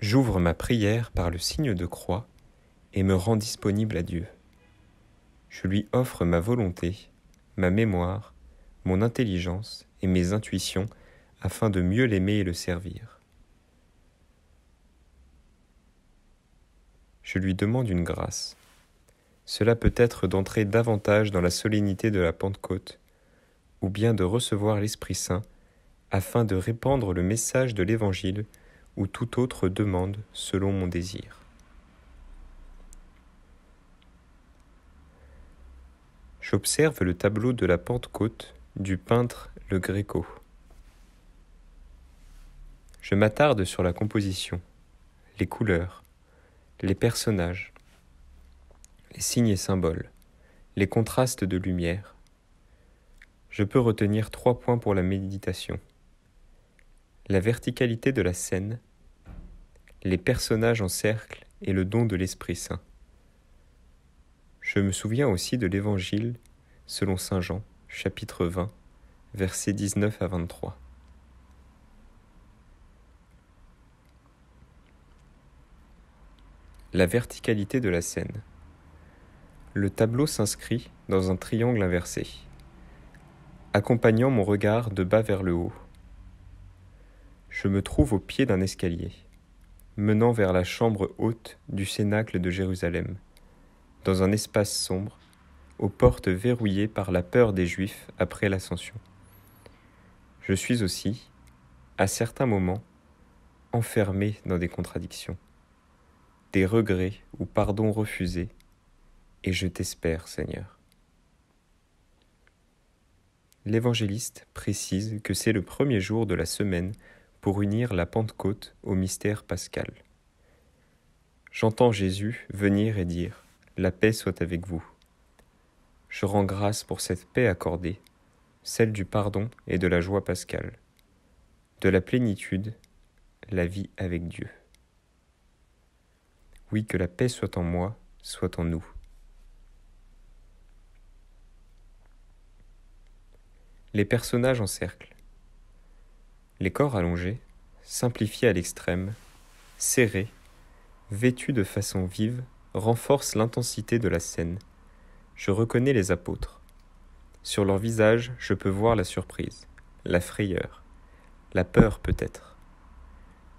J'ouvre ma prière par le signe de croix et me rends disponible à Dieu. Je lui offre ma volonté, ma mémoire, mon intelligence et mes intuitions afin de mieux l'aimer et le servir. Je lui demande une grâce. Cela peut être d'entrer davantage dans la solennité de la Pentecôte, ou bien de recevoir l'Esprit Saint afin de répandre le message de l'Évangile ou toute autre demande selon mon désir. J'observe le tableau de la Pentecôte du peintre Le Greco. Je m'attarde sur la composition, les couleurs, les personnages, les signes et symboles, les contrastes de lumière. Je peux retenir 3 points pour la méditation. La verticalité de la scène, les personnages en cercle et le don de l'Esprit Saint. Je me souviens aussi de l'Évangile selon saint Jean, chapitre 20, versets 19 à 23. La verticalité de la scène. Le tableau s'inscrit dans un triangle inversé, accompagnant mon regard de bas vers le haut. Je me trouve au pied d'un escalier, menant vers la chambre haute du Cénacle de Jérusalem, dans un espace sombre, aux portes verrouillées par la peur des Juifs après l'Ascension. Je suis aussi, à certains moments, enfermé dans des contradictions, des regrets ou pardons refusés, et je t'espère, Seigneur. L'évangéliste précise que c'est le premier jour de la semaine pour unir la Pentecôte au mystère pascal. J'entends Jésus venir et dire « La paix soit avec vous ». Je rends grâce pour cette paix accordée, celle du pardon et de la joie pascale, de la plénitude, la vie avec Dieu. Oui, que la paix soit en moi, soit en nous. Les personnages en cercle. Les corps allongés, simplifiés à l'extrême, serrés, vêtus de façon vive, renforcent l'intensité de la scène. Je reconnais les apôtres. Sur leur visage, je peux voir la surprise, la frayeur, la peur peut-être.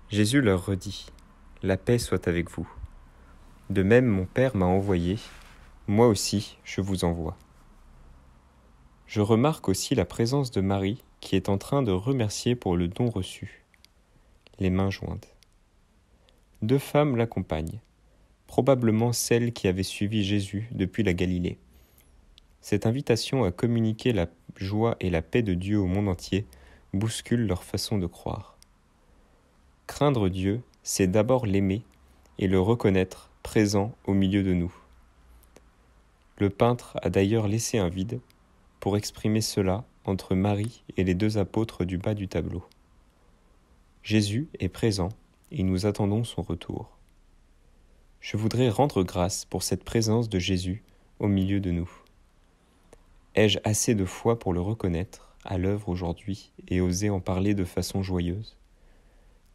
Jésus leur redit « La paix soit avec vous. De même, mon Père m'a envoyé, moi aussi je vous envoie. » Je remarque aussi la présence de Marie qui est en train de remercier pour le don reçu, les mains jointes. 2 femmes l'accompagnent, probablement celles qui avaient suivi Jésus depuis la Galilée. Cette invitation à communiquer la joie et la paix de Dieu au monde entier bouscule leur façon de croire. Craindre Dieu, c'est d'abord l'aimer et le reconnaître présent au milieu de nous. Le peintre a d'ailleurs laissé un vide pour exprimer cela entre Marie et les 2 apôtres du bas du tableau. Jésus est présent et nous attendons son retour. Je voudrais rendre grâce pour cette présence de Jésus au milieu de nous. Ai-je assez de foi pour le reconnaître à l'œuvre aujourd'hui et oser en parler de façon joyeuse ?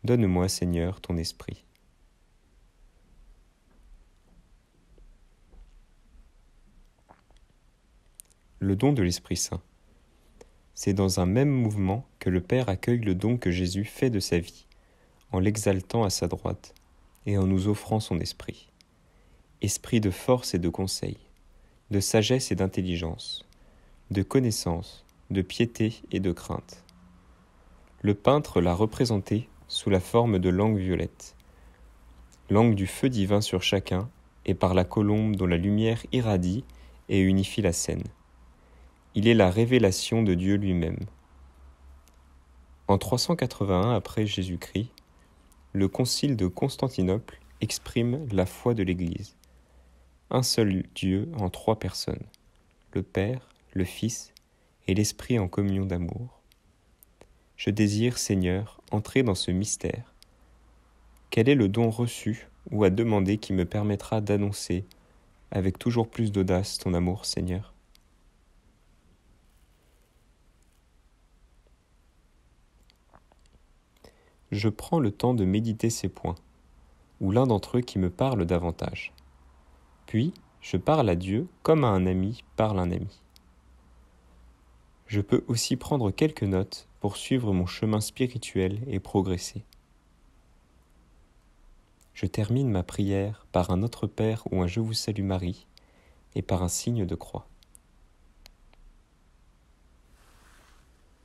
Donne-moi, Seigneur, ton esprit. Le don de l'Esprit Saint. C'est dans un même mouvement que le Père accueille le don que Jésus fait de sa vie, en l'exaltant à sa droite et en nous offrant son esprit. Esprit de force et de conseil, de sagesse et d'intelligence, de connaissance, de piété et de crainte. Le peintre l'a représenté sous la forme de langue violette, langue du feu divin sur chacun et par la colombe dont la lumière irradie et unifie la scène. Il est la révélation de Dieu lui-même. En 381 après Jésus-Christ, le concile de Constantinople exprime la foi de l'Église. Un seul Dieu en 3 personnes, le Père, le Fils et l'Esprit en communion d'amour. Je désire, Seigneur, entrer dans ce mystère. Quel est le don reçu ou à demander qui me permettra d'annoncer avec toujours plus d'audace ton amour, Seigneur ? Je prends le temps de méditer ces points. ou l'un d'entre eux qui me parle davantage. Puis, je parle à Dieu comme à un ami parle un ami. Je peux aussi prendre quelques notes pour suivre mon chemin spirituel et progresser. Je termine ma prière par un Notre Père ou un Je vous salue Marie et par un signe de croix.